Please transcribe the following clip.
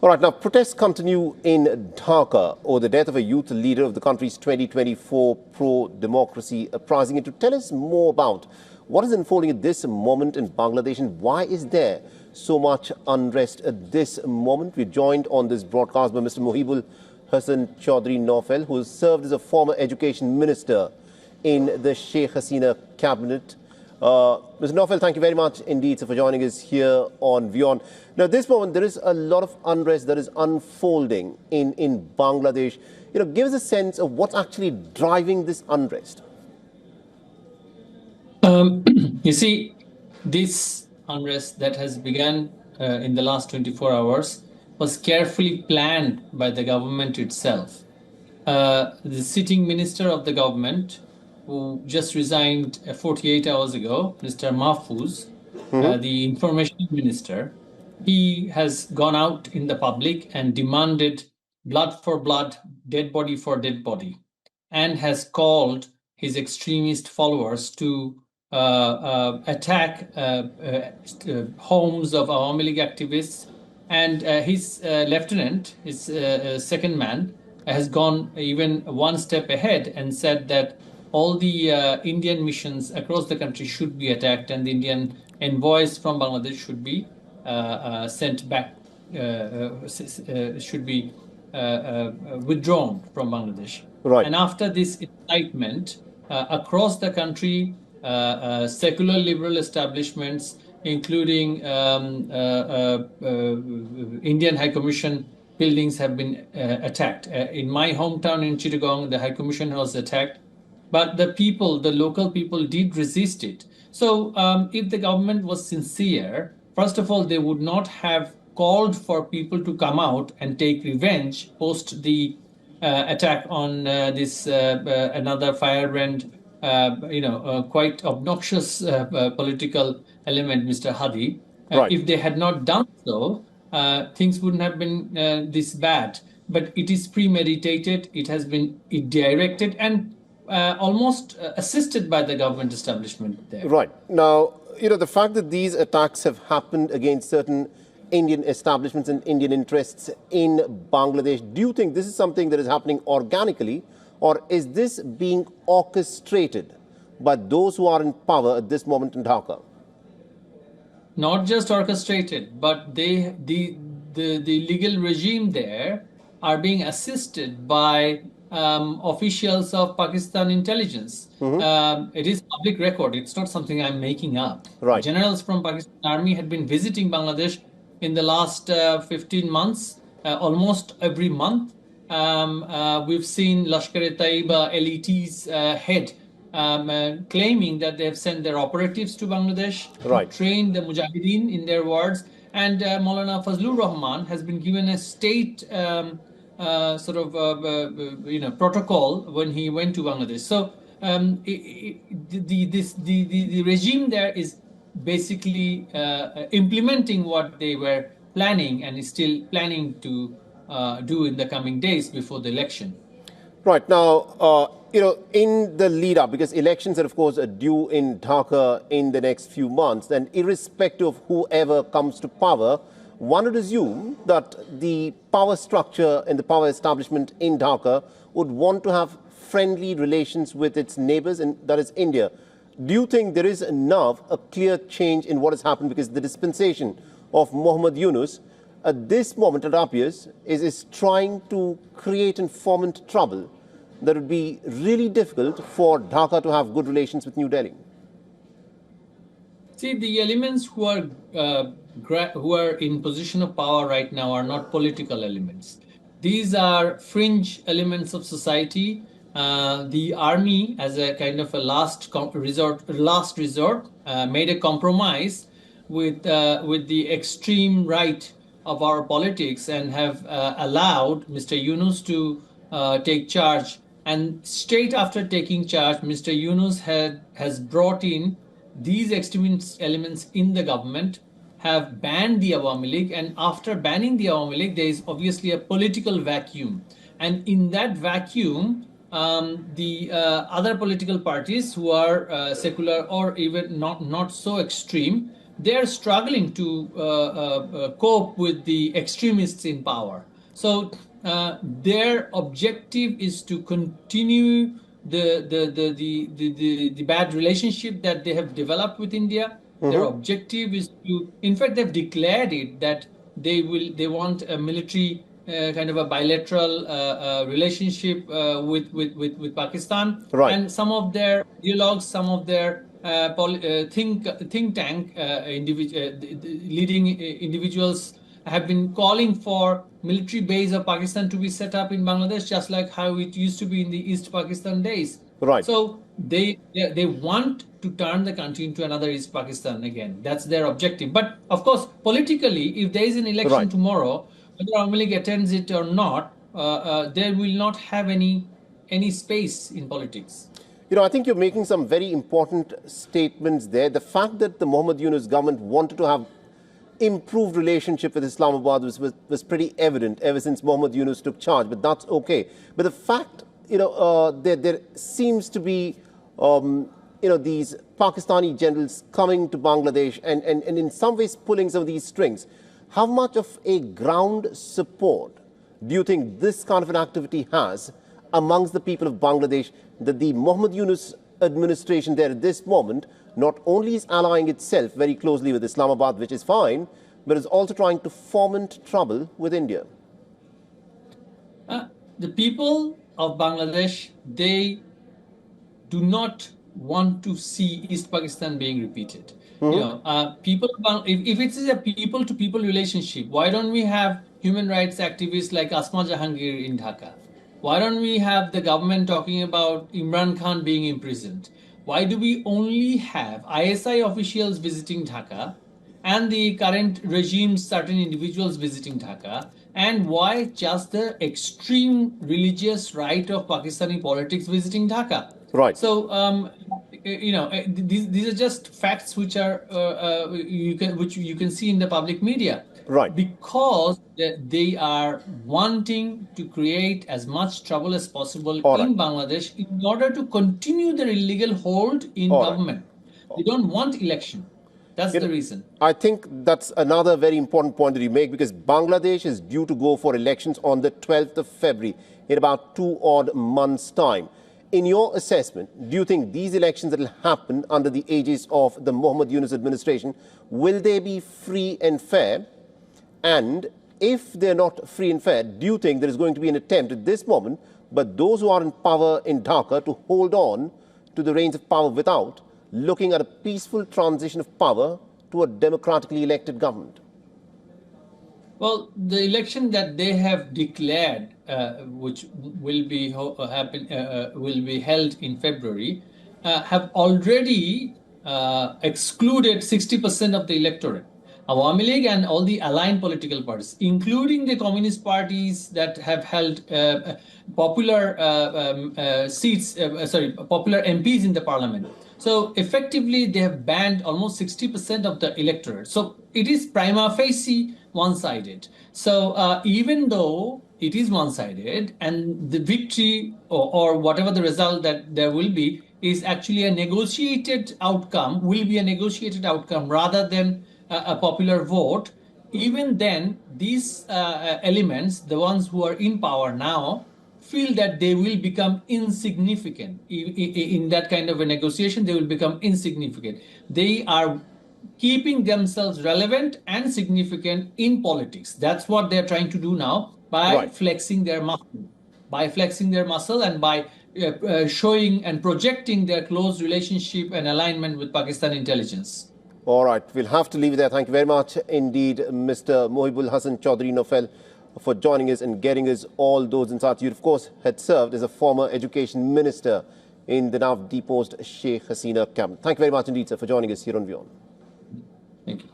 All right, now protests continue in Dhaka over the death of a youth leader of the country's 2024 pro-democracy uprising. And to tell us more about what is unfolding at this moment in Bangladesh and why is there so much unrest at this moment, we're joined on this broadcast by Mr. Mohibul Hassan Chaudhry Naufel, who has served as a former education minister in the Sheikh Hasina cabinet. Mr. Naufel, thank you very much indeed for joining us here on WION. Now, at this moment, there is a lot of unrest that is unfolding in Bangladesh. Give us a sense of what's actually driving this unrest. You see, this unrest that has begun in the last 24 hours was carefully planned by the government itself. The sitting minister of the government, who just resigned 48 hours ago, Mr. Mahfouz, the information minister, he has gone out in the public and demanded blood for blood, dead body for dead body, and has called his extremist followers to attack homes of Awami League activists. And his lieutenant, his second man, has gone even one step ahead and said that all the Indian missions across the country should be attacked and the Indian envoys from Bangladesh should be sent back, should be withdrawn from Bangladesh. Right. And after this incitement, across the country, secular liberal establishments, including Indian High Commission buildings, have been attacked. In my hometown in Chittagong, the High Commission was attacked, but the people, the local people, did resist it. So if the government was sincere, first of all, they would not have called for people to come out and take revenge post the attack on this another firebrand, quite obnoxious political element, Mr. Hadi. Right. If they had not done so, things wouldn't have been this bad. But it is premeditated, it has been directed and almost assisted by the government establishment there. Right. Now, the fact that these attacks have happened against certain Indian establishments and Indian interests in Bangladesh, do you think this is something that is happening organically, or is this being orchestrated by those who are in power at this moment in Dhaka? Not just orchestrated, but the legal regime there are being assisted by officials of Pakistan intelligence. It is public record. It's not something I'm making up. Right. Generals from Pakistan Army had been visiting Bangladesh in the last 15 months, almost every month. We've seen Lashkar-e-Taiba LET's head claiming that they have sent their operatives to Bangladesh Right. to train the Mujahideen, in their words. And Maulana Fazlur Rahman has been given a state protocol when he went to Bangladesh. So the regime there is basically implementing what they were planning and is still planning to do in the coming days before the election. Right. Now, in the lead up, because elections are, of course, due in Dhaka in the next few months, and irrespective of whoever comes to power, one would assume that the power structure and the power establishment in Dhaka would want to have friendly relations with its neighbors, and that is India. Do you think there is enough, a clear change in what has happened? Because the dispensation of Muhammad Yunus at this moment, it appears, is trying to create and foment trouble that would be really difficult for Dhaka to have good relations with New Delhi. See, the elements who are in position of power right now are not political elements. These are fringe elements of society. The army, as a kind of a last resort, made a compromise with the extreme right of our politics and have allowed Mr. Yunus to take charge. And straight after taking charge, Mr. Yunus has brought in these extremist elements in the government, have banned the Awami League, and after banning the Awami League, there is obviously a political vacuum. And in that vacuum, the other political parties who are secular or even not so extreme they're struggling to cope with the extremists in power. So their objective is to continue the bad relationship that they have developed with India. Their objective is to, in fact, they've declared it that they want a military kind of a bilateral relationship with Pakistan. Right. And some of their ideologues, some of their think tank leading individuals have been calling for military base of Pakistan to be set up in Bangladesh, just like how it used to be in the East Pakistan days. Right. So they want to turn the country into another East Pakistan again. That's their objective. But of course, politically, if there is an election Right. tomorrow, whether Awami League attends it or not, there will not have any space in politics. You know, I think you're making some very important statements there. The fact that the Muhammad Yunus government wanted to have improved relationship with Islamabad was pretty evident ever since Muhammad Yunus took charge, but that's okay. But the fact, there seems to be, these Pakistani generals coming to Bangladesh and in some ways pulling some of these strings. How much of a ground support do you think this kind of an activity has amongst the people of Bangladesh, that the Muhammad Yunus administration there at this moment not only is allying itself very closely with Islamabad, which is fine, but is also trying to foment trouble with India? The people of Bangladesh, they do not want to see East Pakistan being repeated. People, if it is a people-to-people relationship, why don't we have human rights activists like Asma Jahangir in Dhaka? Why don't we have the government talking about Imran Khan being imprisoned? Why do we only have ISI officials visiting Dhaka and the current regime's certain individuals visiting Dhaka? And why just the extreme religious right of Pakistani politics visiting Dhaka? Right. So, these are just facts which are which you can see in the public media. Right. Because they are wanting to create as much trouble as possible in Bangladesh in order to continue their illegal hold in government. They don't want election. That's the reason. I think that's another very important point that you make, because Bangladesh is due to go for elections on the 12th of February, in about 2 odd months' time. In your assessment, do you think these elections that will happen under the aegis of the Muhammad Yunus administration, will they be free and fair? And if they're not free and fair, do you think there is going to be an attempt at this moment, but those who are in power in Dhaka, to hold on to the reins of power without looking at a peaceful transition of power to a democratically elected government? Well, the election that they have declared, which will be held in February, have already excluded 60% of the electorate. Awami League and all the aligned political parties, including the communist parties that have held popular popular MPs in the parliament. So effectively, they have banned almost 60% of the electorate. So it is prima facie one-sided. So even though it is one-sided, and the victory or whatever the result that there will be is actually a negotiated outcome, rather than a popular vote, even then these elements, the ones who are in power now, feel that they will become insignificant. In that kind of a negotiation, they will become insignificant. They are keeping themselves relevant and significant in politics. That's what they're trying to do now by flexing their muscle, and by showing and projecting their close relationship and alignment with Pakistan intelligence. All right, we'll have to leave it there. Thank you very much indeed, Mr. Mohibul Hasan Chaudhry Nofel, for joining us and getting us all those insights. You, of course, had served as a former education minister in the now deposed Sheikh Hasina cabinet. Thank you very much indeed, sir, for joining us here on WION. Thank you.